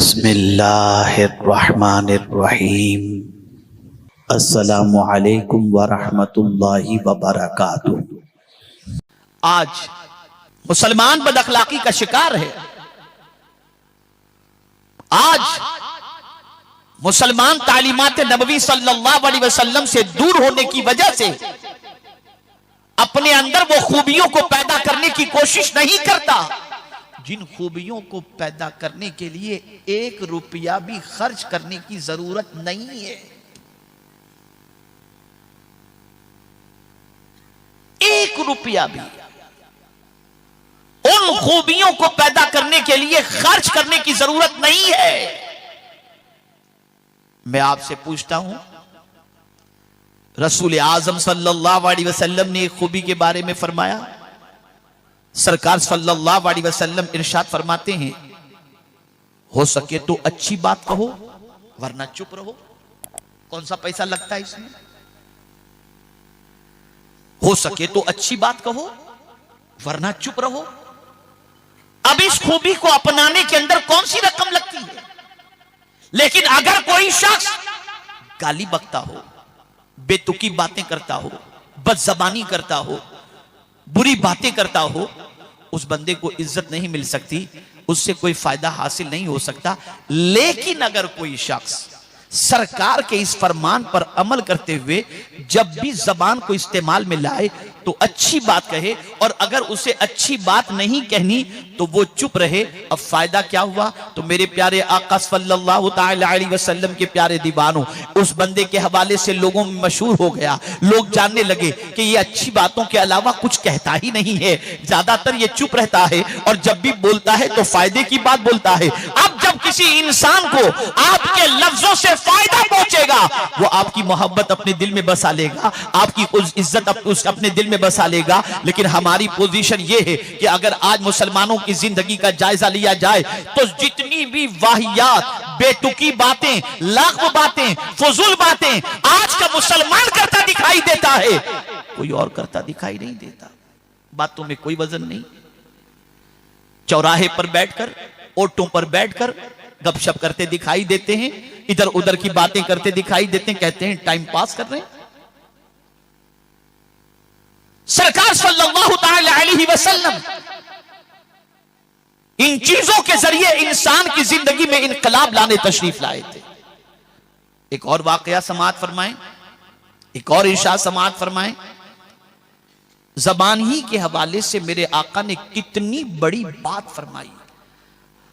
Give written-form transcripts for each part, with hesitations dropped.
बिस्मिल्लाहिर्रहमानिर्रहीम। अस्सलामु अलैकुम वरहमतुल्लाहि वबरकातुहू। आज मुसलमान बदअखलाकी का शिकार है। आज मुसलमान तालीमात नबवी सल्लल्लाहु अलैहि वसल्लम से दूर होने की वजह से अपने अंदर वो खूबियों को पैदा करने की कोशिश नहीं करता जिन खूबियों को पैदा करने के लिए 1 रुपया भी खर्च करने की जरूरत नहीं है। 1 रुपया भी उन खूबियों को पैदा करने के लिए खर्च करने की जरूरत नहीं है। मैं आपसे पूछता हूं, रसूल आजम सल्लल्लाहु अलैहि वसल्लम ने एक खूबी के बारे में फरमाया। सरकार सल्लल्लाहु अलैहि वसल्लम इरशाद फरमाते हैं, हो सके तो अच्छी बात कहो वरना चुप रहो। कौन सा पैसा लगता है इसमें? हो सके तो अच्छी बात कहो वरना चुप रहो। अब इस खूबी को अपनाने के अंदर कौन सी रकम लगती है? लेकिन अगर कोई शख्स गाली बकता हो, बेतुकी बातें करता हो, बदजबानी करता हो, बुरी बातें करता हो, उस बंदे को इज्जत नहीं मिल सकती, उससे कोई फायदा हासिल नहीं हो सकता। लेकिन अगर कोई शख्स सरकार के इस फरमान पर अमल करते हुए जब भी जबान को इस्तेमाल में लाए तो अच्छी बात कहे, और अगर उसे अच्छी बात नहीं कहनी तो वो चुप रहे, अब फायदा क्या हुआ? तो मेरे प्यारे आका सल्लल्लाहु ताला अलैहि वसल्लम के प्यारे दीवानों, उस बंदे के हवाले से लोगों में मशहूर हो गया। लोग जानने लगे कि ये अच्छी बातों के अलावा कुछ कहता ही नहीं है, ज्यादातर ये चुप रहता है और जब भी बोलता है तो फायदे की बात बोलता है। अब जब किसी इंसान को आपके लफ्जों से फायदा पहुंचेगा, वो आपकी मोहब्बत अपने दिल में बसा लेगा, आपकी उस इज्जत अपने दिल में बसा लेगा। लेकिन हमारी पोजीशन ये है कि अगर आज मुसलमानों की जिंदगी का जायजा लिया जाए तो जितनी भी वाहियात, बेतुकी बातें, लाग़व बातें, फजूल बातें आज का मुसलमान करता दिखाई देता है, कोई और करता दिखाई नहीं देता। बातों में कोई वजन नहीं। चौराहे पर बैठकर, ऑटो पर बैठकर गपशप करते दिखाई देते हैं, इधर उधर की बातें करते दिखाई देते हैं, कहते हैं टाइम पास कर रहे हैं। सरकार सल्लल्लाहु ताला अलैहि वसल्लम इन चीजों के जरिए इंसान की जिंदगी में इनकलाब लाने तशरीफ लाए थे। एक और वाकया समाअत फरमाएं, एक और इरशाद समाअत फरमाएं। जबान ही के हवाले से मेरे आका ने कितनी बड़ी बात फरमाई।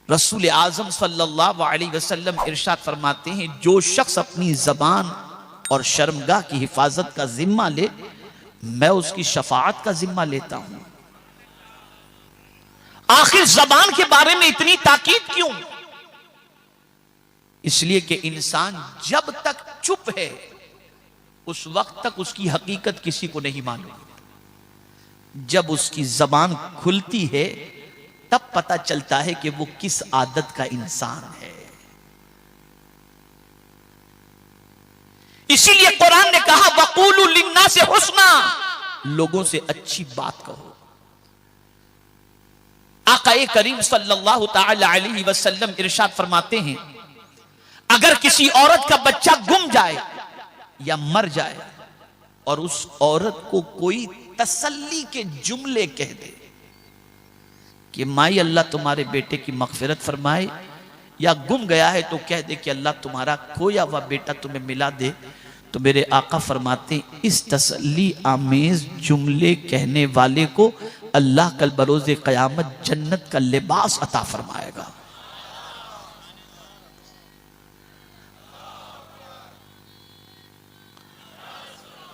रसूल आजम सल्लल्लाहु अलैहि वसल्लम इरशाद फरमाते हैं, जो शख्स अपनी जबान और शर्मगाह की हिफाजत का जिम्मा ले, मैं उसकी शफाअत का जिम्मा लेता हूं। आखिर जबान के बारे में इतनी ताकीद क्यों? इसलिए कि इंसान जब तक चुप है उस वक्त तक उसकी हकीकत किसी को नहीं मालूम। जब उसकी जबान खुलती है तब पता चलता है कि वो किस आदत का इंसान है। इसीलिए कुरान ने कहा, वक़ूलू लिन्नासि हुस्ना, लोगों से अच्छी बात कहो। आक़ाए करीम सल्लल्लाहु ताला अलैहि वसल्लम इरशाद फरमाते हैं, अगर किसी औरत का बच्चा गुम जाए या मर जाए और उस औरत को कोई तसल्ली के जुमले कह दे कि माई अल्लाह तुम्हारे बेटे की मग़फ़िरत फरमाए, या गुम गया है तो कह दे कि अल्लाह तुम्हारा खोया हुआ बेटा तुम्हें मिला दे, तो मेरे आका फरमाते हैं इस तसल्ली आमेज जुमले कहने वाले को अल्लाह कल बरोज़े क़यामत जन्नत का लिबास अता फरमाएगा।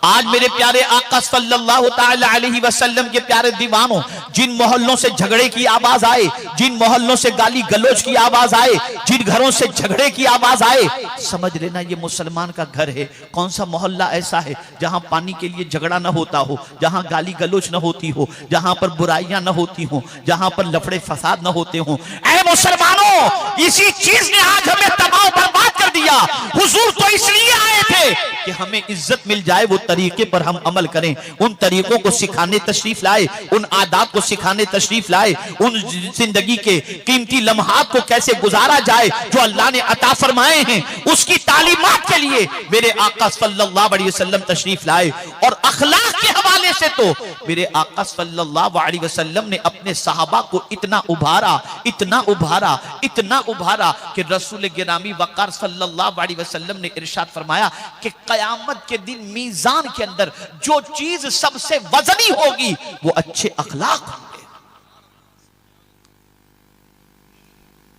आज मेरे प्यारे आका सल्लल्लाहु ताला अलैहि वसल्लम के प्यारे दीवानों, जिन मोहल्लों से झगड़े की आवाज आए, जिन मोहल्लों से गाली गलौज की आवाज आए, जिन घरों से झगड़े की आवाज आए, समझ लेना ये मुसलमान का घर है। कौन सा मोहल्ला ऐसा है जहां पानी के लिए झगड़ा न होता हो, जहां गाली गलौज न होती हो, जहां पर बुराइयां न होती हो, जहां पर लफड़े फसाद न होते हो? ऐ मुसलमानों, इसी चीज ने आज हमें तबाह बर्बाद कर दिया। किया, हुजूर तो इसलिए आए थे कि हमें इज्जत मिल जाए, वो तरीके पर हम अमल करें। उन तरीकों को सिखाने तशरीफ लाए, उन आदाब को सिखाने तशरीफ लाए, उन जिंदगी के कीमती लम्हात को कैसे गुजारा जाए जो अल्लाह ने अता फरमाए हैं, उसकी तालीमात के लिए मेरे आका सल्लल्लाहु अलैहि वसल्लम तशरीफ लाए। और अखलाक के हवाले से तो मेरे आका सल्लल्लाहु अलैहि वसल्लम ने अपने सहाबा को इतना उभारा, इतना उभारा, इतना उभारा कि रसूल गिरामी वक़ार सल्लल्लाहु अलैहि वसल्लम ने इरशाद फरमाया कि क़यामत के दिन मीज़ान के अंदर जो चीज सबसे वजनी होगी वो अच्छे अखलाक होंगे,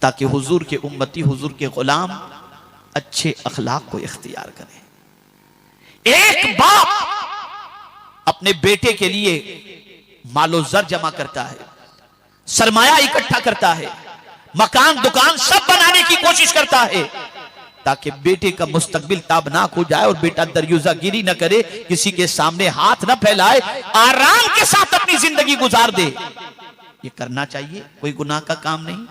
ताकि हुजूर के उम्मती, हुजूर के गुलाम अच्छे अखलाक को इख्तियार करें। एक बाप अपने बेटे के लिए मालो जर जमा करता है, सरमाया इकट्ठा करता है, मकान दुकान सब बनाने की कोशिश करता है ताकि बेटे का मुस्तकबिल ताबनाक हो जाए और बेटा दरियुज़ागिरी न करे, किसी के सामने हाथ न फैलाए, आराम के साथ अपनी जिंदगी गुजार दे। ये करना चाहिए, कोई गुनाह का काम नहीं।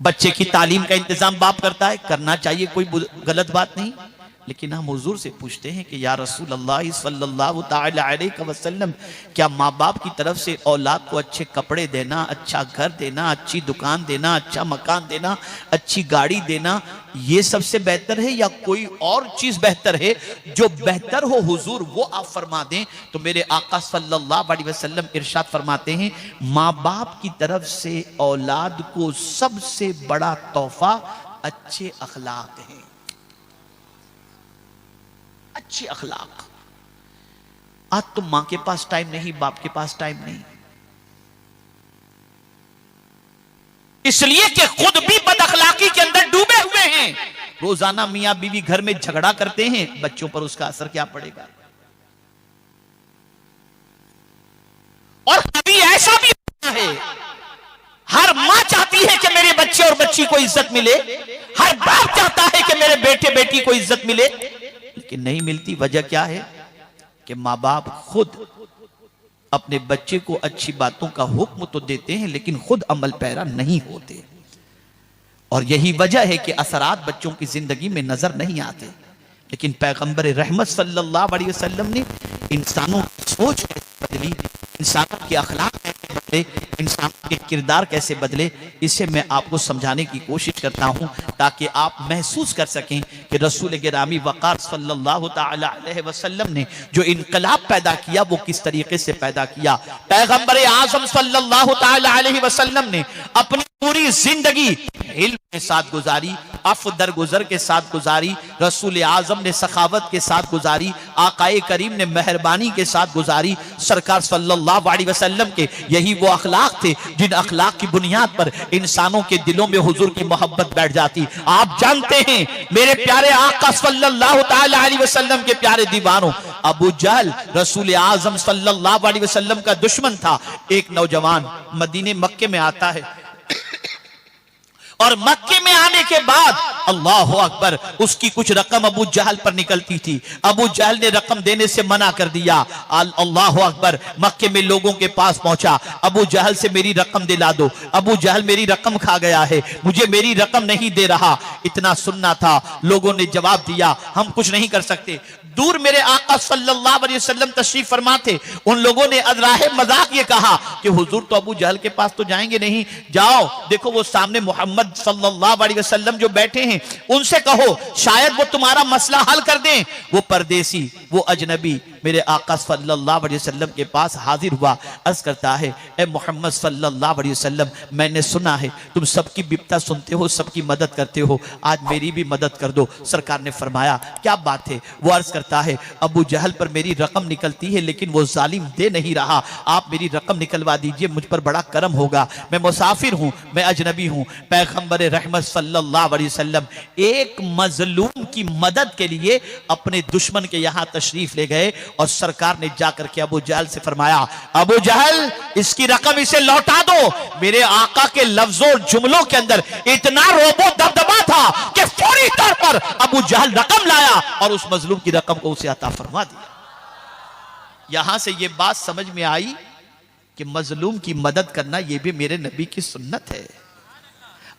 बच्चे की तालीम का इंतजाम बाप करता है, करना चाहिए, कोई गलत बात नहीं। लेकिन हम हुजूर से पूछते हैं कि या रसूल अल्लाह सल्लल्लाहु ताला अलैहि वसल्लम, क्या माँ बाप की तरफ से औलाद को अच्छे कपड़े देना, अच्छा घर देना, अच्छी दुकान देना, अच्छा मकान देना, अच्छी गाड़ी देना, ये सबसे बेहतर है या कोई और चीज बेहतर है? जो बेहतर हो हुजूर वो आप फरमा दें। तो मेरे आका सल्लल्लाहु अलैहि वसल्लम इरशाद फरमाते हैं, माँ बाप की तरफ से औलाद को सबसे बड़ा तोहफा अच्छे अखलाक हैं, अच्छे अखलाक। आज तो मां के पास टाइम नहीं, बाप के पास टाइम नहीं, इसलिए कि खुद भी बदअखलाकी के अंदर डूबे हुए हैं। रोजाना मियां बीवी घर में झगड़ा करते हैं, बच्चों पर उसका असर क्या पड़ेगा? और कभी ऐसा भी होता है, हर मां चाहती है कि मेरे बच्चे और बच्ची को इज्जत मिले, हर बाप चाहता है कि मेरे बेटे बेटी को इज्जत मिले, लेकिन नहीं मिलती। वजह क्या है? कि माँ बाप खुद अपने बच्चे को अच्छी बातों का हुक्म तो देते हैं लेकिन खुद अमल पैरा नहीं होते। और यही वजह है कि असरात बच्चों की जिंदगी में नजर नहीं आते। लेकिन पैगंबर रहमत सल्लल्लाहु अलैहि वसल्लम ने इंसानों की सोच कैसे बदली, इंसानों के अखलाक कैसे बदले, इंसानों के किरदार कैसे बदले, इसे मैं आपको समझाने की कोशिश करता हूं ताकि आप महसूस कर सकें कि रसूल गिरामी वक़ार सल्लल्लाहु ताला अलैहि वसल्लम ने जो इनकलाब पैदा किया वो किस तरीके से पैदा किया। पैगंबर आज़म सल्लल्लाहु ताला अलैहि वसल्लम ने अपनी पूरी जिंदगी इल्म के साथ गुजारी, अफ़ दरगुजर के साथ गुजारी, रसूल आज़म ने सखावत के साथ गुजारी, आकाए करीम ने मेहरबानी के साथ गुजारी। सरकार सल्लल्लाहु अलैहि वसल्लम के यही वो अखलाक थे जिन अखलाक की बुनियाद पर इंसानों के दिलों में हुजूर की मोहब्बत बैठ जाती। आप जानते हैं मेरे प्यारे आका सल्लल्लाहु ताला अलैहि वसल्लम के प्यारे दीवानों, अबू जहल रसूल आज़म सल्लल्लाहु अलैहि वसल्लम का दुश्मन था। एक नौजवान मदीने मक्के में आता है और मक्के में आने के बाद अल्लाह अकबर उसकी कुछ रकम अबू जहल पर निकलती थी। अबू जहल ने रकम देने से मना कर दिया। अल्लाह अकबर मक्के में लोगों के पास पहुंचा, अबू जहल से मेरी रकम दिला दो, अबू जहल मेरी रकम खा गया है, मुझे मेरी रकम नहीं दे रहा। इतना सुनना था, लोगों ने जवाब दिया हम कुछ नहीं कर सकते। दूर मेरे आका सल्लल्लाहु अलैहि वसल्लम तशरीफ फरमा थे, उन लोगों ने अज़राहे मजाक ये कहा कि हुजूर तो अबू जहल के पास तो जाएंगे नहीं, जाओ देखो वो सामने मोहम्मद सल्लल्लाहु अलैहि वसल्लम जो बैठे हैं उनसे कहो शायद वो तुम्हारा मसला हल कर दें। वो परदेसी, वो अजनबी मेरे आका सल्लल्लाहु अलैहि वसल्लम के पास हाजिर हुआ, अर्ज करता है ए मोहम्मद सल्लल्लाहु अलैहि वसल्लम, मैंने सुना है तुम सबकी बिपता सुनते हो, सबकी मदद करते हो, आज मेरी भी मदद कर दो। सरकार ने फरमाया क्या बात है? वो अर्ज करता है अबू जहल पर मेरी रकम निकलती है लेकिन वो जालिम दे नहीं रहा, आप मेरी रकम निकलवा दीजिए, मुझ पर बड़ा करम होगा, मैं मुसाफिर हूं, मैं अजनबी हूं। पैगंबर रहमत सल्लल्लाहु अलैहि वसल्लम एक मजलूम की मदद के लिए अपने दुश्मन के यहां तशरीफ ले गए और सरकार ने जाकर के अबू जहल से फरमाया अबू जहल इसकी रकम इसे लौटा दो। मेरे आका के लफ्जों और जुमलों के अंदर इतना रोबो दबदबा था कि फौरी तौर पर अबू जहल रकम लाया और उस मजलूम की रकम को उसे अता फरमा दिया। यहां से यह बात समझ में आई कि मजलूम की मदद करना यह भी मेरे नबी की सुन्नत है।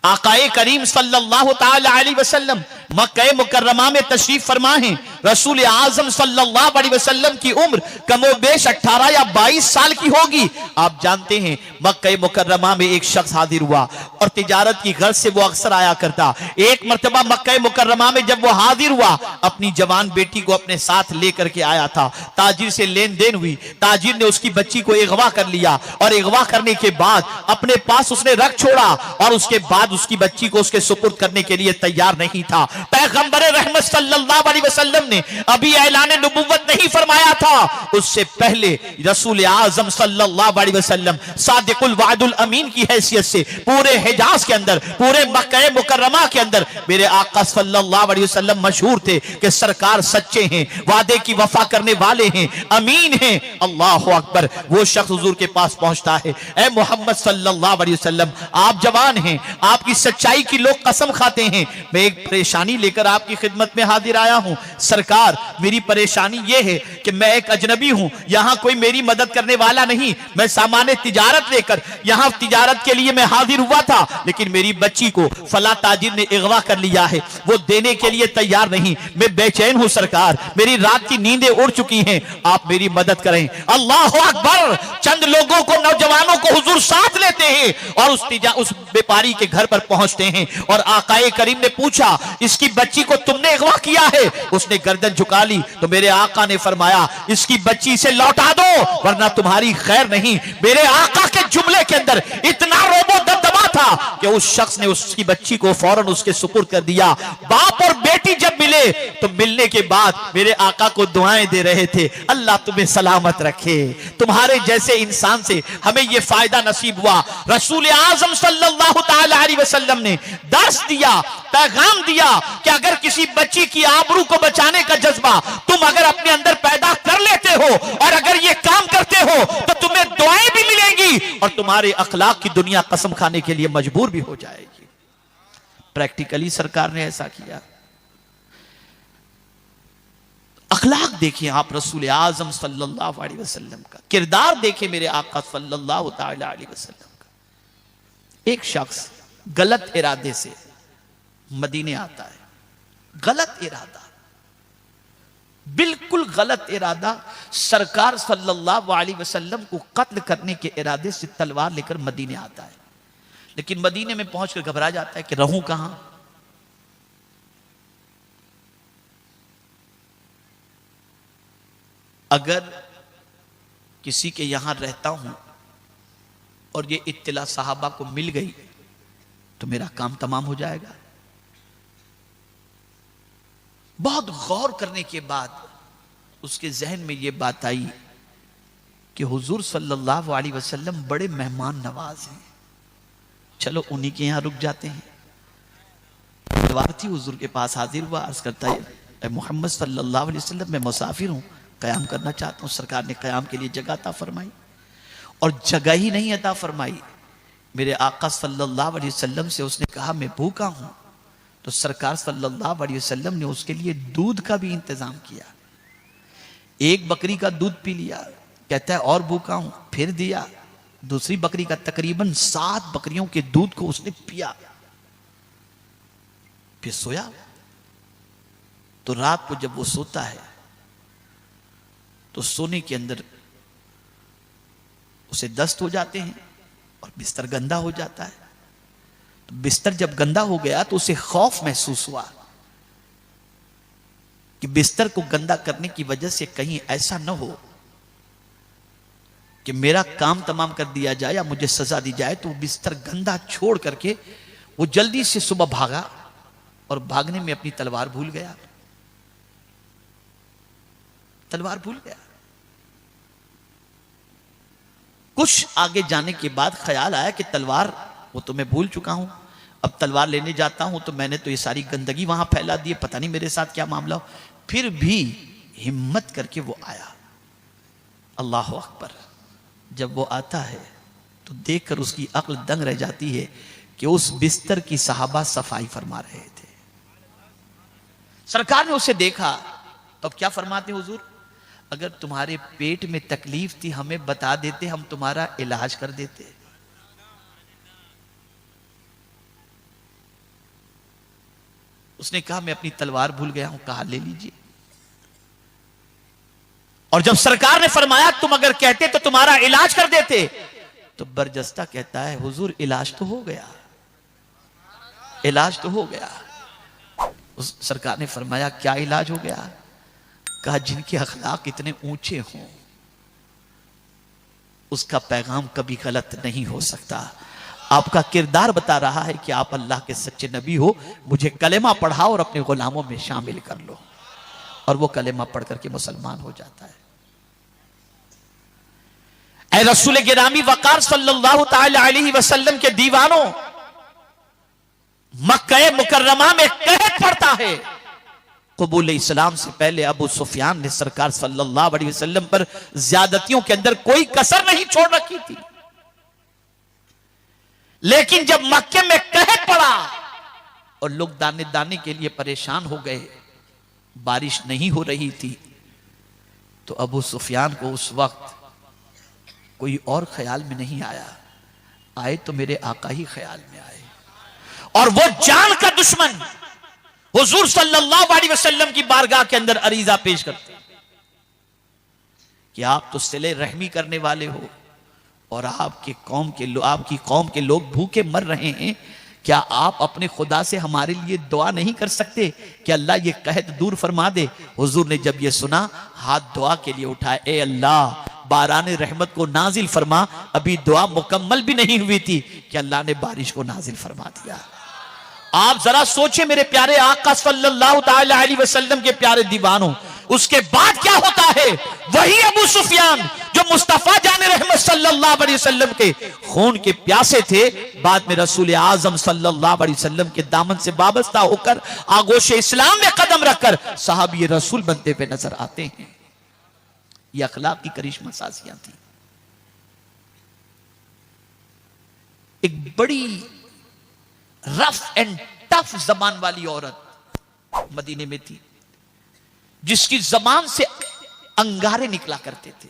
आकाए करीम सल्लल्लाहु ताला अलैहि वसल्लम मक्का मुकर्रमा में तशरीफ फरमा है। रसूल आजम सल्लल्लाहु अलैहि वसल्लम की उम्र कमोबेश 18 या 22 साल की होगी। आप जानते हैं मक्का मुकर्रमा में एक शख्स हाजिर हुआ और तिजारत की गर्ज से वो अक्सर आया करता। एक मर्तबा मक्का मुकर्रमा में जब वो हाजिर हुआ, अपनी जवान बेटी को अपने साथ लेकर के आया था। ताजिर से लेन देन हुई, ताजिर ने उसकी बच्ची को अगवा कर लिया और अगवा करने के बाद अपने पास उसने रख छोड़ा और उसके बाद उसकी बच्ची को उसके सुपुर्द करने के लिए तैयार नहीं था। पैगंबर रहमत सल्लल्लाहु अलैहि वसल्लम ने अभी ऐलान नबुव्वत नहीं फरमाया था, उससे पहले रसूल आजम सल्लल्लाहु अलैहि वसल्लम सादिकुल वादुल अमीन की हैसियत से पूरे हिजाज के अंदर, पूरे मक्का मुकर्रमा के अंदर मेरे आका सल्लल्लाहु अलैहि वसल्लम मशहूर थे कि सरकार सच्चे हैं, वादे की वफा करने वाले हैं, अमीन हैं। अल्लाह अकबर। वो शख्स हुजूर के पास पहुंचता है, ऐ मोहम्मद सल्लल्लाहु अलैहि वसल्लम, आप जवान हैं, आपकी सच्चाई की लोग कसम खाते हैं, मैं एक परेशानी लेकर आपकी खिदमत में हाजिर आया हूं। सरकार, मेरी परेशानी यह है कि मैं एक अजनबी हूं, यहां कोई मेरी मदद करने वाला नहीं। मैं सामान्य तिजारत लेकर यहां तिजारत के लिए मैं हाजिर हुआ था, लेकिन मेरी बच्ची को फला ताजिर ने अगवा कर लिया है, वो देने के लिए तैयार नहीं। मैं बेचैन हूं सरकार, मेरी रात की नींदें उड़ चुकी हैं, आप मेरी मदद करें। अल्लाह अकबर। चंद लोगों को, नौजवानों को हुजूर साथ लेते हैं और उस व्यापारी के घर पर पहुंचते हैं और आकाए करीम ने पूछा, इसकी बच्ची को तुमने अगवा किया है? उसने गर्दन झुका ली तो मेरे आका ने फरमाया, इसकी बच्ची से लौटा दो वरना तुम्हारी खैर नहीं। मेरे आका के जुमले के अंदर इतना रोबो दबदबा था कि उस शख्स ने उसकी बच्ची को फौरन उसके सुपुर्द कर दिया। बाप और बेटी जब मिले तो मिलने के बाद मेरे आका को दुआएं दे रहे थे, अल्लाह तुम्हें सलामत रखे, तुम्हारे जैसे इंसान से हमें यह फायदा नसीब हुआ। रसूल आजम सल्लल्लाहु ताला अलैहि वसल्लम ने दर्स दिया, पैगाम दिया कि अगर किसी बच्ची की आबरू को बचाने का जज्बा तुम अगर अपने अंदर पैदा कर लेते हो और अगर ये काम करते हो तो तुम्हें दुआएं भी मिलेंगी और तुम्हारे अखलाक की दुनिया कसम खाने के लिए मजबूर भी हो जाएगी। प्रैक्टिकली सरकार ने ऐसा किया। अखलाक देखिए आप रसूल आजम सल्लल्लाहु अलैहि वसल्लम का, किरदार देखे मेरे आका सल्लल्लाहु ताला अलैहि वसल्लम का। एक शख्स गलत इरादे से मदीने आता है, गलत इरादा, बिल्कुल गलत इरादा। सरकार सल्लल्लाहु अलैहि वसल्लम को कत्ल करने के इरादे से तलवार लेकर मदीने आता है, लेकिन मदीने में पहुंचकर घबरा जाता है कि रहूं कहां। अगर किसी के यहां रहता हूं और ये इत्तला साहबा को मिल गई तो मेरा काम तमाम हो जाएगा। बहुत गौर करने के बाद उसके जहन में यह बात आई कि हुजूर सल्लल्लाहु अलैहि वसल्लम बड़े मेहमान नवाज हैं, चलो उन्हीं के यहां रुक जाते हैं। दरबारती हुजूर के पास हाजिर हुआ, अर्ज करता है, मोहम्मद सल्लल्लाहु अलैहि वसल्लम, मैं मुसाफिर हूं, कयाम करना चाहता हूं। सरकार ने कयाम के लिए जगह अता फरमाई और जगह ही नहीं अता फरमाई, मेरे आका सल्लल्लाहु अलैहि वसल्लम से उसने कहा मैं भूखा हूं, तो सरकार सल्लल्लाहु अलैहि वसल्लम ने उसके लिए दूध का भी इंतजाम किया। एक बकरी का दूध पी लिया, कहता है और भूखा हूं, फिर दिया। दूसरी बकरी का, तकरीबन 7 बकरियों के दूध को उसने पिया, फिर सोया। तो रात को जब वो सोता है तो सोने के अंदर उसे दस्त हो जाते हैं और बिस्तर गंदा हो जाता है। तो बिस्तर जब गंदा हो गया तो उसे खौफ महसूस हुआ कि बिस्तर को गंदा करने की वजह से कहीं ऐसा न हो कि मेरा काम तमाम कर दिया जाए या मुझे सजा दी जाए। तो बिस्तर गंदा छोड़ करके वो जल्दी से सुबह भागा और भागने में अपनी तलवार भूल गया, तलवार भूल गया। कुछ आगे जाने के बाद ख्याल आया कि तलवार वो तो मैं भूल चुका हूं, अब तलवार लेने जाता हूं तो मैंने तो ये सारी गंदगी वहां फैला दी, पता नहीं मेरे साथ क्या मामला हो। फिर भी हिम्मत करके वो आया। अल्लाह अकबर। जब वो आता है तो देखकर उसकी अक्ल दंग रह जाती है कि उस बिस्तर की सहाबा सफाई फरमा रहे थे। सरकार ने उसे देखा तो क्या फरमाते हुजूर, अगर तुम्हारे पेट में तकलीफ थी हमें बता देते, हम तुम्हारा इलाज कर देते। उसने कहा मैं अपनी तलवार भूल गया हूं। कहा ले लीजिए। और जब सरकार ने फरमाया तुम अगर कहते तो तुम्हारा इलाज कर देते, तो बरजस्ता कहता है हुजूर इलाज तो हो गया, इलाज तो हो गया। उस सरकार ने फरमाया क्या इलाज हो गया? कहा जिनके अखलाक इतने ऊंचे हों उसका पैगाम कभी गलत नहीं हो सकता। आपका किरदार बता रहा है कि आप अल्लाह के सच्चे नबी हो, मुझे कलेमा पढ़ाओ और अपने गुलामों में शामिल कर लो। और वो कलेमा पढ़ करके मुसलमान हो जाता है। ऐ रसूल गिरामी वकार सल्लल्लाहु ताला अलैहि वसल्लम के दीवानों, मक्का मुकर्रमा में कहत पड़ता है कबूल इस्लाम से पहले अबू सुफियान ने सरकार सल्लल्लाहु अलैहि वसल्लम पर ज्यादतियों के अंदर कोई कसर नहीं छोड़ रखी थी। लेकिन जब मक्के में कहत पड़ा और लोग दाने दाने के लिए परेशान हो गए, बारिश नहीं हो रही थी, तो अबू सुफियान को उस वक्त कोई और ख्याल में नहीं आया, आए तो मेरे आका ही ख्याल में आए। और वो जान का दुश्मन हुजूर सल्लल्लाहु अलैहि वसल्लम की बारगाह के अंदर अरीजा पेश करते कि आप तो सिले रहमी करने वाले हो और आपकी कौम के लोग भूखे मर रहे हैं, क्या आप अपने खुदा से हमारे लिए दुआ नहीं कर सकते कि अल्लाह ये कहत दूर फरमा दे? हुजूर ने जब ये सुना हाथ दुआ के लिए उठाए, ए अल्लाह बारान रहमत को नाजिल फरमा। अभी दुआ मुकम्मल भी नहीं हुई थी कि अल्लाह ने बारिश को नाजिल फरमा दिया। आप जरा सोचे मेरे प्यारे आका सल्लल्लाहु ताला अलैहि वसल्लम के प्यारे दीवानों, उसके बाद क्या होता है? वही अबू सुफियान जो मुस्तफा जाने रहमत सल्लल्लाहु अलैहि वसल्लम के खून के प्यासे थे, बाद में रसूल आजम सल्लल्लाहु अलैहि वसल्लम के दामन से वाबस्ता होकर आगोश इस्लाम में कदम रखकर सहाबी रसूल बनते पे नजर आते हैं। ये अखलाक की करिश्मा साजियां थी। एक बड़ी रफ एंड टफ जबान वाली औरत मदीने में थी, जिसकी जबान से अंगारे निकला करते थे।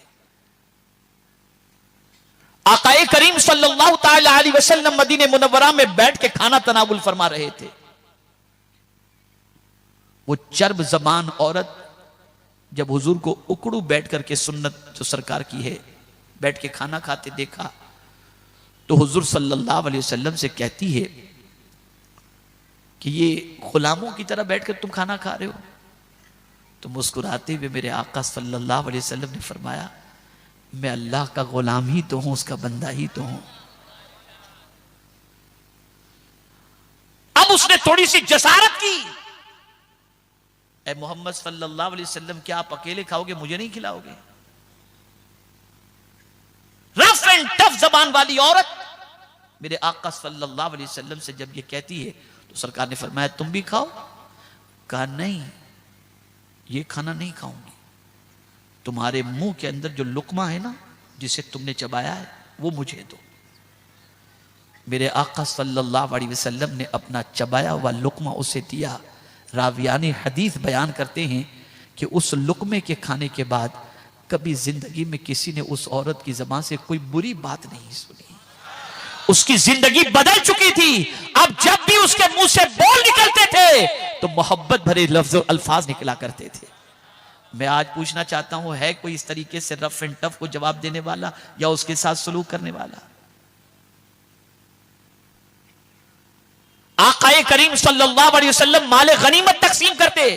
आकाए करीम सल्लल्लाहु ताला अलैहि वसल्लम मदीने मुनव्वरा में बैठ के खाना तनावुल फरमा रहे थे। वो चर्ब जबान औरत जब हुजूर को उकड़ू बैठ करके सुन्नत जो सरकार की है बैठ के खाना खाते देखा, तो हुजूर सल्लल्लाहु अलैहि वसल्लम से कहती है कि ये गुलामों की तरह बैठकर तुम खाना खा रहे हो? तो मुस्कुराते हुए मेरे आका सल्लल्लाहु अलैहि वसल्लम ने फरमाया, मैं अल्लाह का गुलाम ही तो हूं, उसका बंदा ही तो हूं। अब उसने थोड़ी सी जसारत की, ऐ मोहम्मद सल्लल्लाहु अलैहि वसल्लम क्या आप अकेले खाओगे, मुझे नहीं खिलाओगे? रफ एंड टफ जबान वाली औरत मेरे आका सल्लल्लाहु अलैहि वसल्लम से जब ये कहती है, तो सरकार ने फरमाया तुम भी खाओ? कहा नहीं, ये खाना नहीं खाऊंगी। तुम्हारे मुंह के अंदर जो लुकमा है ना, जिसे तुमने चबाया है, वो मुझे दो। मेरे आका सल्लल्लाहु अलैहि वसल्लम ने अपना चबाया हुआ लुकमा उसे दिया। रावियाने हदीस बयान करते हैं कि उस लुकमे के खाने के बाद कभी जिंदगी में किसी ने उस औरत की जबान से कोई बुरी बात नहीं सुनी। उसकी जिंदगी बदल चुकी थी। अब जब भी उसके मुंह से बोल निकलते थे तो मोहब्बत भरे लफ्ज अल्फाज निकला करते थे। मैं आज पूछना चाहता हूं, है कोई इस तरीके से रफ एंड टफ को जवाब देने वाला या उसके साथ सलूक करने वाला? आकाए करीम सल्लल्लाहु अलैहि वसल्लम माले गनीमत तकसीम करते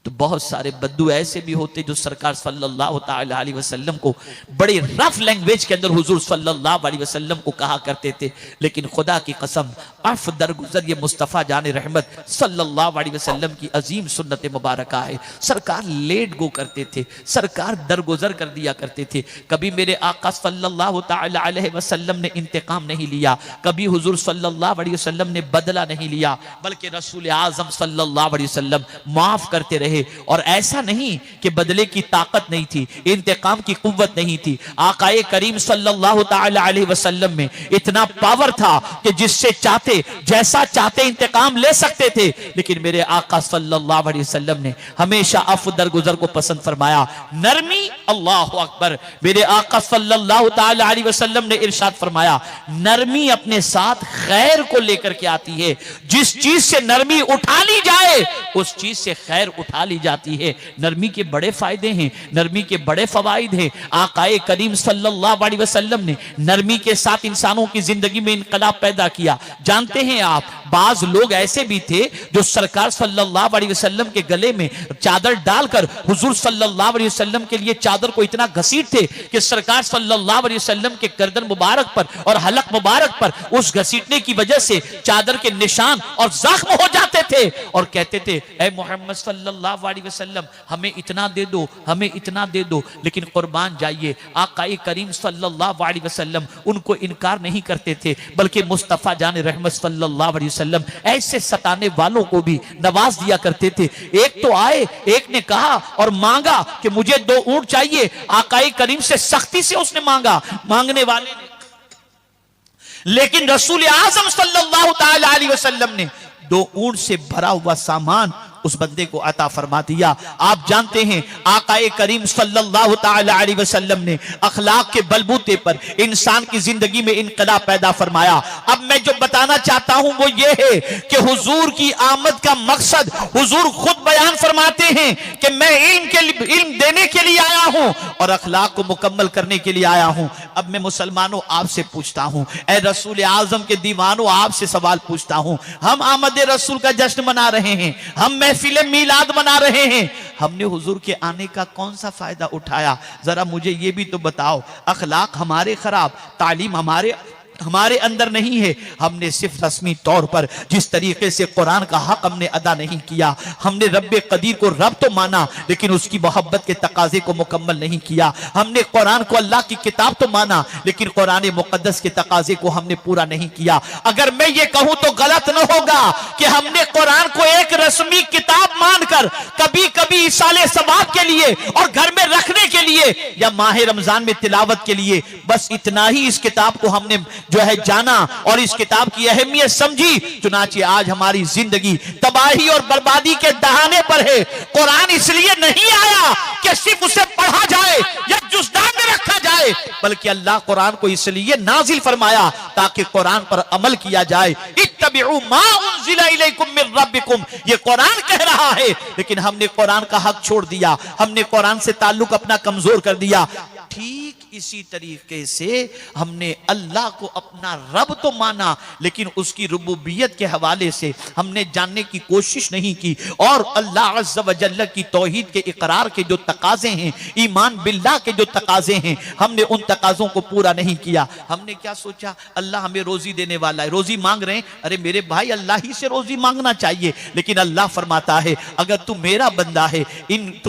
तो बहुत सारे बद्दू ऐसे भी होते जो सरकार सल्लल्लाहु ताला अलैहि वसल्लम को बड़ी रफ लैंग्वेज के अंदर हुजूर सल्लल्लाहु अलैहि वसल्लम को कहा करते थे। लेकिन खुदा की कसम अफ दरगुजर ये मुस्तफ़ा जाने रहमत सल्लल्लाहु अलैहि वसल्लम की अजीम सुन्नत मुबारका है। सरकार लेट गो करते थे, सरकार दरगुजर कर दिया करते थे। कभी मेरे आका सल्लल्लाहु ताला अलैहि वसल्लम ने इंतकाम नहीं लिया, कभी हुजूर सल्लल्लाहु अलैहि वसल्लम ने बदला नहीं लिया, बल्कि रसूल आजम सल्लल्लाहु अलैहि वसल्लम माफ करते रहे। और ऐसा नहीं कि बदले की ताकत नहीं थी, इंतकाम की कुव्वत नहीं थी। आकाए करीम सल्लल्लाहु ताला अलैहि वसल्लम में इतना पावर था कि जिससे चाहते जैसा चाहते इंतकाम ले सकते थे। लेकिन मेरे आका सल्लल्लाहु अलैहि वसल्लम ने हमेशा अफ़्व दरगुजर को पसंद फरमाया, नरमी। अल्लाहु अकबर। मेरे आका सल्लल्लाहु ताला अलैहि वसल्लम ने इरशाद फरमाया, नरमी अपने साथ खैर को लेकर के आती है। जिस चीज से नरमी उठा ली जाए उस चीज से खैर उठा ली जाती है। नरमी के बड़े फायदे हैं, नरमी के बड़े फवाइद हैं। आकाए करीम सल्लल्लाहु अलैहि वसल्लम ने नरमी के साथ इंसानों की जिंदगी में इनकलाब पैदा किया। जानते हैं आप, बाज लोग ऐसे भी थे जो सरकार सल्लल्लाहु अलैहि वसल्लम के गले में चादर डालकर हुजूर सल्लल्लाहु अलैहि वसल्लम के लिए चादर को इतना घसीट थे कि सरकार सल्लल्लाहु अलैहि वसल्लम के गर्दन मुबारक पर और हलक मुबारक पर उस घसीटने की वजह से चादर के निशान और जख्म हो जाते थे और कहते थे, ऐ मोहम्मद सल्लल्लाहु अलैहि वसल्लम हमें इतना दे दो, हमें इतना दे दो। लेकिन कुर्बान जाइए, आकाए करीम सल्लल्लाहु अलैहि वसल्लम उनको इनकार नहीं करते थे, बल्कि मुस्तफा जान रहमत सल्लल्लाहु अलैहि वसल्लम ऐसे सताने वालों को भी नवाज दिया करते थे। एक तो आए, एक ने कहा और मांगा कि मुझे 2 ऊंट चाहिए। आकाए करीम से सख्ती से उसने मांगा, मांगने वाले ने, लेकिन रसूल आजम सल्लल्लाहु ताला अलैहि वसल्लम ने 2 ऊंट से भरा हुआ सामान उस बंदे को अता फरमा दिया। आप जानते हैं आकाए करीम सल्लल्लाहु ताला अलैहि वसल्लम ने अखलाक के बलबूते पर इंसान की जिंदगी में इनकलाब पैदा फरमाया। अब मैं जो बताना चाहता हूं वो ये है कि हुजूर की आमद का मकसद हुजूर खुद बयान फरमाते हैं कि मैं इल्म देने के लिए आया हूं और अखलाक को मुकम्मल करने के लिए आया हूं। अब मैं मुसलमानों आपसे पूछता हूं, ए रसूल आजम के दीवानों आपसे सवाल पूछता हूं। हम आमद रसूल का जश्न मना रहे हैं, हम महफिल मीलाद मना रहे हैं, हमने हुजूर के आने का कौन सा फायदा उठाया? जरा मुझे ये भी तो बताओ। अखलाक हमारे खराब, तालीम हमारे अंदर नहीं है। हमने सिर्फ रस्मी तौर पर जिस तरीके से कुरान का हक हमने अदा नहीं किया, हमने रब्बे कदीर को रब तो माना लेकिन उसकी मोहब्बत के तकाजे को मुकम्मल नहीं किया। हमने कुरान को अल्लाह की किताब तो माना लेकिन कुरान मुकद्दस के तकाजे को हमने पूरा नहीं किया। अगर मैं ये कहूं तो गलत न होगा कि हमने कुरान को एक रस्मी किताब मानकर कभी कभी इसाले सवाब के लिए और घर में रखने के लिए या माह रमजान में तिलावत के लिए बस इतना ही इस किताब को हमने जो है जाना और इस किताब की अहमियत समझी। चुनांचे आज हमारी जिंदगी तबाही और बर्बादी के दहाने पर है। कुरान इसलिए नहीं आया कि सिर्फ उसे पढ़ा जाए या जुज़दान में रखा जाए, बल्कि अल्लाह कुरान को इसलिए नाजिल फरमाया ताकि कुरान पर अमल किया जाए। इत्तबिउ मा उन्ज़िला इलैकुम मिन रब्बिकुम, ये कुरान कह रहा है, लेकिन हमने कुरान का हक छोड़ दिया, हमने कुरान से ताल्लुक अपना कमजोर कर दिया। ठीक इसी तरीके से हमने अल्लाह को अपना रब तो माना लेकिन उसकी रुबूबियत के हवाले से हमने जानने की कोशिश नहीं की और अल्लाह अज़्ज़ व जल्ल की तौहीद के इकरार के जो तकाजे हैं, ईमान बिल्लाह के जो तकाजे हैं, हमने उन तकाजों को पूरा नहीं किया। हमने क्या सोचा, अल्लाह हमें रोजी देने वाला है, रोजी मांग रहे हैं, अरे मेरे भाई अल्लाह ही से रोजी मांगना चाहिए। लेकिन अल्लाह फरमाता है अगर तू मेरा बंदा है,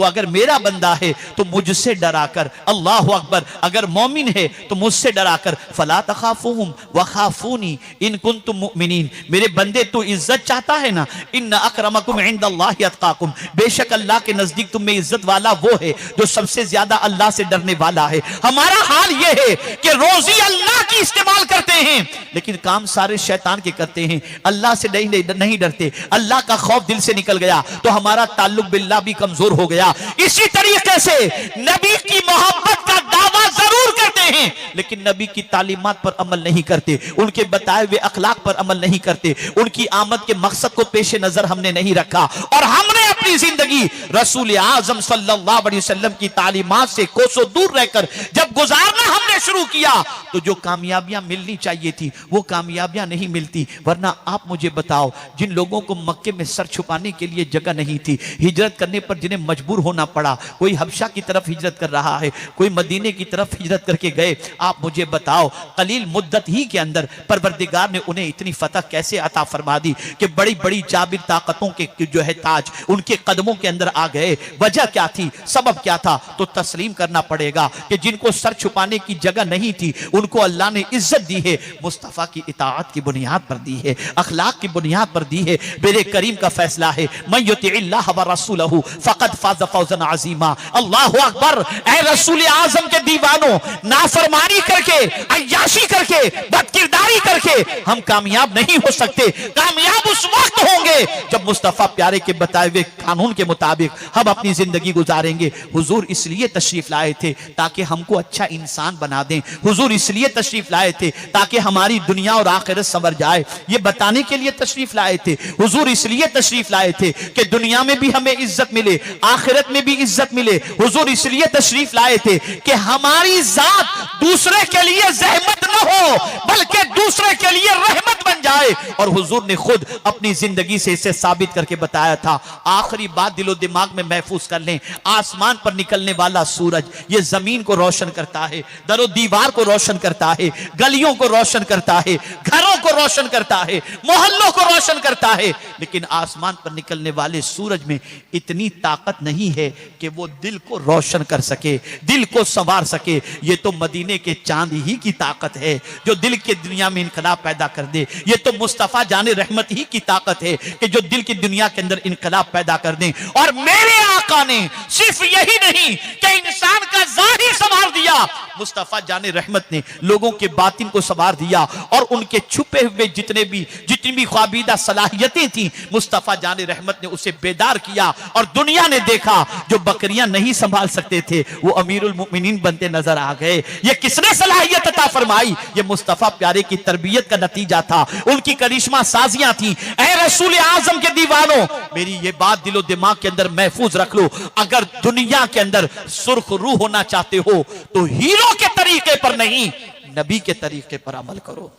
अगर मेरा बंदा है तो मुझसे डरा कर, अल्लाह अकबर, अगर मोमिन है तो मुझसे डरा कर, फला तखाफूहुम वखाफूनी इन कुंतुम मुमिनीन, मेरे बंदे तू इज्जत चाहता है ना, इन्ना अकरमकुम इंदल्लाहि अत्काकुम, बेशक अल्लाह के नजदीक तुम में इज्जत वाला वो है जो सबसे ज्यादा अल्लाह से डरने वाला है। हमारा हाल ये है कि रोजी अल्लाह की इस्तेमाल करते हैं लेकिन काम सारे शैतान के करते हैं, अल्लाह से नहीं डरते, अल्लाह का खौफ दिल से निकल गया तो हमारा ताल्लुक बिल्लाह भी कमजोर हो गया। इसी तरीके से नबी की मोहब्बत का दावा जरूर करते हैं लेकिन नबी की तालीमात पर अमल नहीं करते, उनके बताए हुए अखलाक पर अमल नहीं करते, उनकी आमद के मकसद को पेश नजर हमने नहीं रखा और हमने अपनी जिंदगी रसूल आजम सल्लल्लाहु अलैहि वसल्लम की तालीमात से कोसों दूर रहकर जब गुजारना हमने शुरू किया तो जो कामयाबियां मिलनी चाहिए थी वो कामयाबियां नहीं मिलती। वरना आप मुझे बताओ, जिन लोगों को मक्के में सर छुपाने के लिए जगह नहीं थी, हिजरत करने पर जिन्हें मजबूर होना पड़ा, कोई हबशा की तरफ हिजरत कर रहा है, कोई मदीने की तरफ हिजरत करके गए, आप मुझे बताओ कलील मुद्दत ही के अंदर परवरदिगार ने उन्हें इतनी फतह कैसे अता फरमा दी कि बड़ी बड़ी जाबिर ताकतों के जो है ताज उनके उनके कदमों के अंदर आ गए। वजह क्या थी, सबब क्या था? तो तस्लीम करना पड़ेगा कि जिनको सर छुपाने की जगह नहीं थी उनको अल्लाह ने इज्जत दी है, मुस्तफ़ा की इताअत की बुनियाद पर दी है, अखलाक की बुनियाद पर दी है। मेरे करीम का फैसला है, मन युतिइल्लाह व रसूलहू फ़क़द फ़ाज़ फ़ौज़न अज़ीमा। अल्लाहु अकबर। ऐ रसूल आज़म के दीवानों, नाफरमानी करके, अय्याशी करके, बदकिरदारी करके हम कामयाब नहीं हो सकते। कामयाब उस वक्त होंगे जब मुस्तफ़ा प्यारे के बताए हुए कानून के मुताबिक हम अपनी जिंदगी गुजारेंगे। हुजूर इसलिए तशरीफ लाए थे ताकि हमको अच्छा इंसान बना दें। हुजूर इसलिए तशरीफ लाए थे ताकि हमारी दुनिया और आखिरत संवर जाए, ये बताने के लिए तशरीफ लाए थे। हुजूर इसलिए तशरीफ लाए थे कि दुनिया में भी हमें इज्जत मिले, आखिरत में भी इज्जत मिले। हुजूर इसलिए तशरीफ लाए थे कि हमारी जात दूसरे के लिए जहमत न हो बल्कि दूसरे के लिए रहमत बन जाए। और हुजूर ने खुद अपनी जिंदगी से इसे साबित करके बताया था। आखिरी बात दिलो दिमाग में महफूज कर लें, आसमान पर निकलने वाला सूरज ये जमीन को रोशन करता है, दरो दीवार को रोशन करता है, गलियों को रोशन करता है, घरों को रोशन करता है, मोहल्लों को रोशन करता है। लेकिन आसमान पर निकलने वाले सूरज में इतनी ताकत नहीं है कि वो दिल को रोशन कर सके, दिल को संवार सके। ये तो मदीने के चांद ही की ताकत है जो दिल के दुनिया में इनकलाब पैदा कर दे। ये तो मुस्तफा जाने रहमत ही की ताकत है कि जो दिल की दुनिया के अंदर इनकलाब पैदा कर दें। और मेरे आका ने सिर्फ यही नहीं कि इंसान का ज़ाहिर संवार दिया, मुस्तफा जाने रहमत ने लोगों के बातिन को संवार दिया और उनके छुपे हुए जितनी भी ख्वाबीदा सलाहियतें थी मुस्तफा जाने रहमत ने उसे बेदार किया। और दुनिया ने देखा जो बकरियां नहीं संभाल सकते थे वो अमीरुल मोमिनीन बनते नजर आ गए। ये किसने सलाहियत अता फरमाई? ये मुस्तफा प्यारे की तरबियत का नतीजा था, उनकी करिश्मा साजियां थी। ऐ रसूल आजम के दीवानों, मेरी ये बात दिलो दिमाग के अंदर महफूज रख लो, अगर दुनिया के अंदर सुर्ख रूह होना चाहते हो तो हीरो के तरीके पर नहीं, नबी के तरीके पर अमल करो।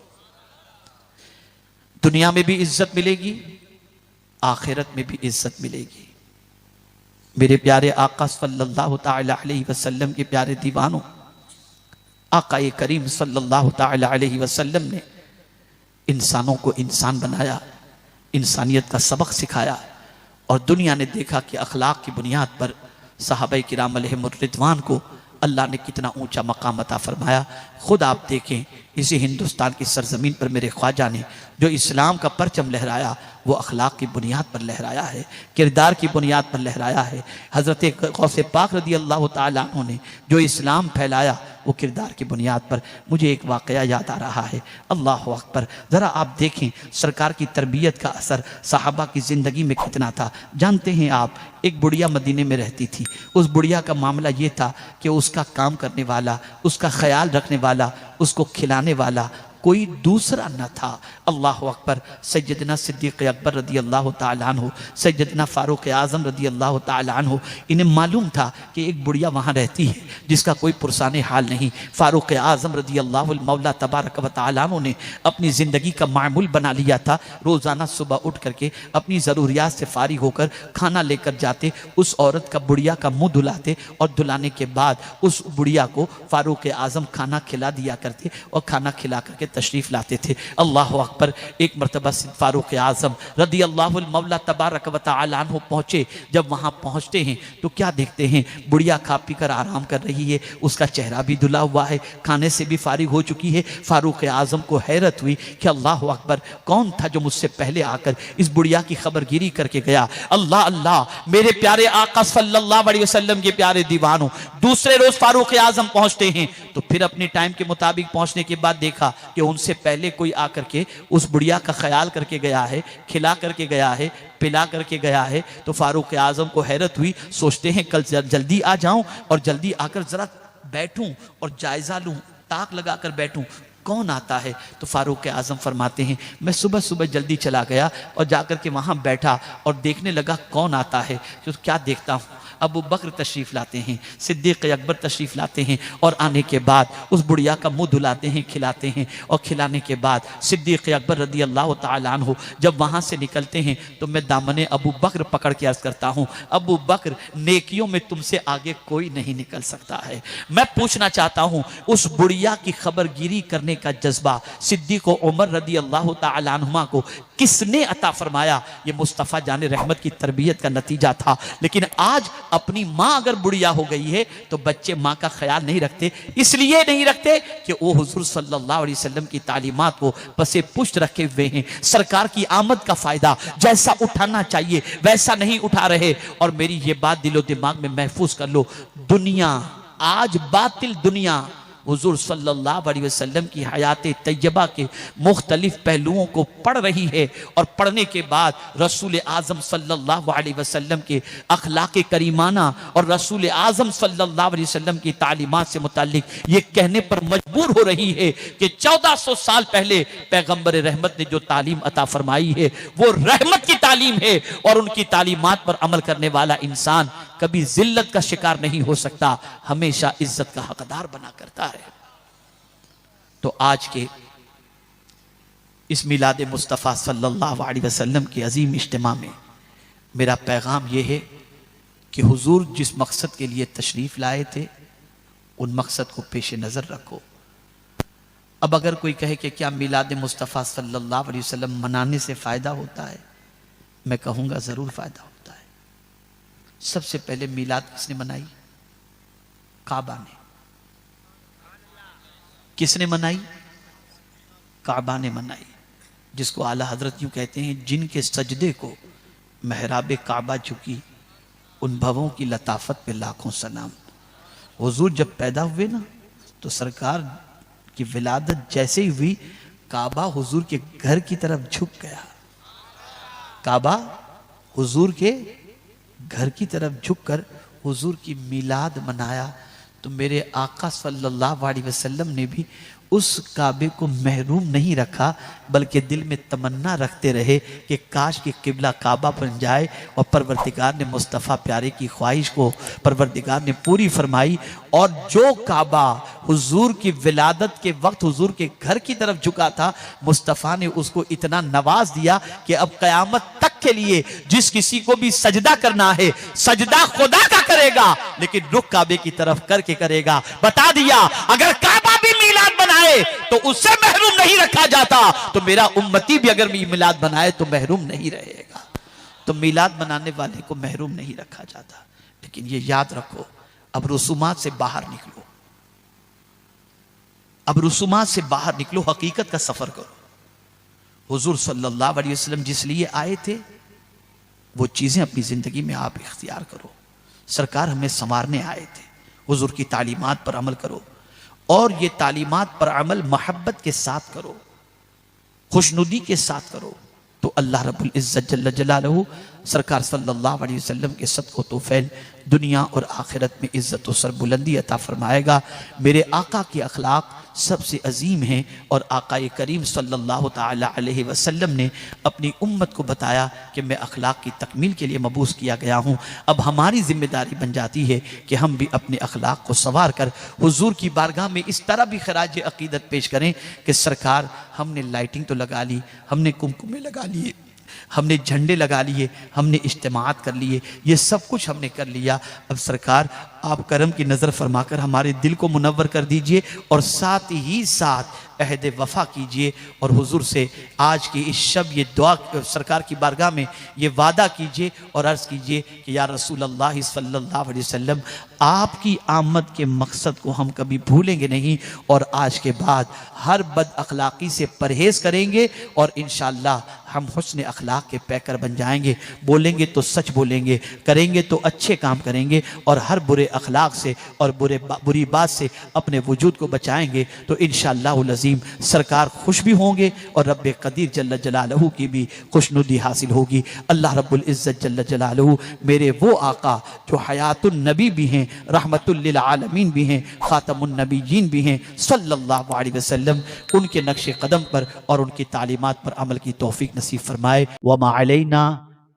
दुनिया में भी इज्जत मिलेगी, आखिरत में भी इज्जत मिलेगी। मेरे प्यारे आका सल्लल्लाहु ताला अलैहि वसल्लम के प्यारे दीवानों, आका ये करीम सल्लल्लाहु ताला अलैहि वसल्लम ने इंसानों को इंसान बनाया, इंसानियत का सबक सिखाया। और दुनिया ने देखा कि अखलाक की बुनियाद पर सहाबा किराम अलैहिमुर रिदवान को अल्लाह ने कितना ऊंचा मकाम अता फरमाया। खुद आप देखें, इसी हिंदुस्तान की सरजमीन पर मेरे ख्वाजा ने जो इस्लाम का परचम लहराया वो अखलाक की बुनियाद पर लहराया है, किरदार की बुनियाद पर लहराया है। हज़रत गौसे पाक रदी अल्लाह ताला अन्हु ने जो इस्लाम फैलाया वो किरदार की बुनियाद पर। मुझे एक वाक़या याद आ रहा है, अल्लाह अकबर। ज़रा आप देखें सरकार की तरबियत का असर सहाबा की ज़िंदगी में कितना था। जानते हैं आप, एक बुढ़िया मदीने में रहती थी। उस बुढ़िया का मामला ये था कि उसका काम करने वाला, उसका ख्याल रखने वाला, उसको खिलाने वाला कोई दूसरा न था। अल्लाह अकबर। सैयदना सिद्दीक़ अकबर रदी अल्लाह ताला अन्हु, सैयदना फ़ारूक़ आज़म रदी अल्लाह ताला अन्हु, इन्हें मालूम था कि एक बुढ़िया वहाँ रहती है जिसका कोई पुरसाने हाल नहीं। फ़ारूक़ आज़म रदी अल्लाह मौला तबारक व तआला अन्हु ने अपनी ज़िंदगी का मामूल बना लिया था, रोज़ाना सुबह उठ करके अपनी ज़रूरियात से फारिग होकर खाना लेकर जाते, उस औरत का बुढ़िया का मुँह धुलाते और धुलाने के बाद उस बुढ़िया को फ़ारूक़ आज़म खाना खिला दिया करते और खाना खिला करके तशरीफ लाते थे। अल्लाह अकबर। एक मरतबा फ़ारूक़ आज़म रदी अल्लाह मौला तबारक व तआला अन्हु पहुँचे। जब वहाँ पहुँचते हैं तो क्या देखते हैं, बुढ़िया खा पी कर आराम कर रही है, उसका चेहरा भी धुला हुआ है, खाने से भी फारिग हो चुकी है। फ़ारूक़ आज़म को हैरत हुई कि अल्लाह अकबर, कौन था जो मुझसे पहले आकर इस बुढ़िया की खबरगिरी करके गया। अल्लाह अल्लाह। मेरे प्यारे आका सल्लल्लाहु अलैहि वसल्लम के प्यारे दीवानों, दूसरे रोज़ फ़ारूक़ आज़म पहुँचते हैं तो फिर अपने टाइम के मुताबिक पहुँचने के बाद देखा कि उनसे पहले कोई आकर के उस बुढ़िया का ख्याल करके गया है, खिला करके गया है, पिला करके गया है। तो फ़ारूक़ आज़म को हैरत हुई, सोचते हैं कल जल्दी आ जाऊं और जल्दी आकर ज़रा बैठूं और जायज़ा लूं, ताक लगा कर बैठूं कौन आता है। तो फ़ारूक़ आज़म फरमाते हैं, मैं सुबह सुबह जल्दी चला गया और जाकर के वहाँ बैठा और देखने लगा कौन आता है। तो क्या देखता हूँ, अबू बकर तशरीफ़ लाते हैं, सिद्दीक़ अकबर तशरीफ़ लाते हैं और आने के बाद उस बुढ़िया का मुँह धुलाते हैं, खिलाते हैं और खिलाने के बाद सिद्दीक़ अकबर रदी अल्लाह ताला अन्हु जब वहाँ से निकलते हैं तो मैं दामने अबू बकर पकड़ के अर्ज़ करता हूँ, अबू बकर नेकियों में तुमसे आगे कोई नहीं निकल सकता है। मैं पूछना चाहता हूँ उस बुढ़िया की खबरगिरी करने का जज्बा सिद्दीक उमर रदी अल्लाह तआला अन्हुमा को किसने अता फरमाया? ये मुस्तफ़ा जाने रहमत की तरबियत का नतीजा था। लेकिन आज अपनी माँ अगर बुढ़िया हो गई है तो बच्चे माँ का ख्याल नहीं रखते। इसलिए नहीं रखते कि वो हुजूर सल्लल्लाहु अलैहि वसल्लम की तालीमात को पसे पुष्ट रखे हुए हैं। सरकार की आमद का फायदा जैसा उठाना चाहिए वैसा नहीं उठा रहे। और मेरी ये बात दिलो दिमाग में महफूज कर लो, दुनिया आज बातिल दुनिया हुजूर सल्लल्लाहु अलैहि वसल्लम की हयात तैयबा के मुख्तलिफ पहलुओं को पढ़ रही है और पढ़ने के बाद रसूल आज़म सल्लल्लाहु अलैहि वसल्लम के अखलाक करीमाना और रसूल आज़म सल्लल्लाहु अलैहि वसल्लम की तालीमात से मुताल्लिक ये कहने पर मजबूर हो रही है कि 1400 साल पहले पैगंबर रहमत ने जो तालीम अता फरमाई है वो रहमत की तालीम है। और उनकी तालीमात पर अमल करने वाला इंसान कभी जिल्लत का शिकार नहीं हो सकता, हमेशा इज्जत का हकदार बना करता है। तो आज के इस मिलाद मुस्तफ़ा सल्लल्लाहु अलैहि वसल्लम के अजीम इज्तिमा में मेरा पैगाम यह है कि हुजूर जिस मकसद के लिए तशरीफ लाए थे उन मकसद को पेश नज़र रखो। अब अगर कोई कहे कि क्या मिलाद मुस्तफ़ा सल्लल्लाहु अलैहि वसल्लम मनाने से फ़ायदा होता है, मैं कहूँगा ज़रूर फ़ायदा होता है। सबसे पहले मिलाद किसने मनाई? काबा ने। किसने मनाई? काबा ने मनाई, जिसको आला हजरत यूं कहते हैं, जिनके सजदे को महराब काबा झुकी उन भवों की लताफत पे लाखों सलाम। हुजूर जब पैदा हुए ना तो सरकार की विलादत जैसे ही हुई काबा हुजूर के घर की तरफ झुक गया। काबा हुजूर के घर की तरफ झुककर हुजूर की मिलाद मनाया। तो मेरे आका सल्लल्लाहु अलैहि वसल्लम ने भी उस काबे को महरूम नहीं रखा, बल्कि दिल में तमन्ना रखते रहे कि काश कि किबला काबा बन जाए। और परवरदिगार ने मुस्तफ़ा प्यारे की ख्वाहिश को परवरदिगार ने पूरी फरमाई। और जो काबा हुजूर की विलादत के वक्त हुजूर के घर की तरफ झुका था, मुस्तफ़ा ने उसको इतना नवाज दिया कि अब क़यामत तक के लिए जिस किसी को भी सजदा करना है सजदा खुदा का करेगा, लेकिन रुख काबे की तरफ करके करेगा। बता दिया अगर काबा भी मिलाद बनाए तो उससे महरूम नहीं रखा जाता, तो मेरा उम्मती भी अगर मिलाद बनाए तो महरूम नहीं रहेगा। तो मिलाद बनाने वाले को महरूम नहीं रखा जाता। लेकिन ये याद रखो, अब रसूमात से बाहर निकलो, अब रसूमात से बाहर निकलो, हकीकत का सफर करो। हुजूर सल्लल्लाहु अलैहि वसल्लम जिस लिए आए थे वो चीजें अपनी जिंदगी में आप इख्तियार करो। सरकार हमें संवारने आए थे, हुजूर की तालीमात पर अमल करो। और ये तालीमात पर अमल मोहब्बत के साथ करो, खुशनुदी के साथ करो, तो अल्लाह रब्बुल इज्जत जल्ल जलालहू सरकार सल्लल्लाहु अलैहि वसल्लम के सदक़ो तोफ़ैल दुनिया और आखिरत में इज्जत और सरबुलंदी अता फरमाएगा। मेरे आका के अखलाक सबसे अजीम हैं और आका करीम सल्लल्लाहु ताला अलैहि वसल्लम ने अपनी उम्मत को बताया कि मैं अखलाक की तकमील के लिए मबूस किया गया हूँ। अब हमारी जिम्मेदारी बन जाती है कि हम भी अपने अखलाक को संवार कर हुजूर की बारगाह में इस तरह भी खराज अकीदत पेश करें कि सरकार हमने लाइटिंग तो लगा ली, हमने कुमकुमे लगा लिए, हमने झंडे लगा लिए, हमने इज्तिमात कर लिए, ये सब कुछ हमने कर लिया। अब सरकार आप करम की नज़र फरमाकर हमारे दिल को मुनव्वर कर दीजिए और साथ ही साथ अहद वफ़ा कीजिए। और हुजूर से आज की इस शब ये दुआ सरकार की बारगाह में ये वादा कीजिए और अर्ज़ कीजिए कि या रसूल अल्लाह सल्लल्लाहु अलैहि वसल्लम आपकी आमद के मकसद को हम कभी भूलेंगे नहीं और आज के बाद हर बद अखलाक़ी से परहेज़ करेंगे और इंशाअल्लाह हम हुस्न अखलाक के पैकर बन जाएंगे। बोलेंगे तो सच बोलेंगे, करेंगे तो अच्छे काम करेंगे और हर बुरे अखलाक से और बुरी बात से अपने वजूद को बचाएंगे तो इंशाअल्लाहुल अज़ीम सरकार खुश भी होंगे और रब्बे कदीर जल्ल जलालहू की भी खुशनुदी हासिल होगी। अल्लाह रब्बुल इज़्ज़त जल्ल जलालहू मेरे वो आका जो हयातुन नबी भी हैं, रहमतुल लिल आलमीन भी हैं, खातमुन नबीयीन भी हैं सल्लल्लाहु अलैहि वसल्लम, उनके नक्शे कदम पर और उनकी तालीमात पर अमल की तौफीक नसीब फरमाए। वमा अलैना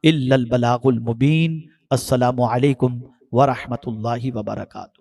इल्लल बलागुल मुबीन। अस्सलामु अलैकुम व रहमतुल्लाहि व बरकातुहू।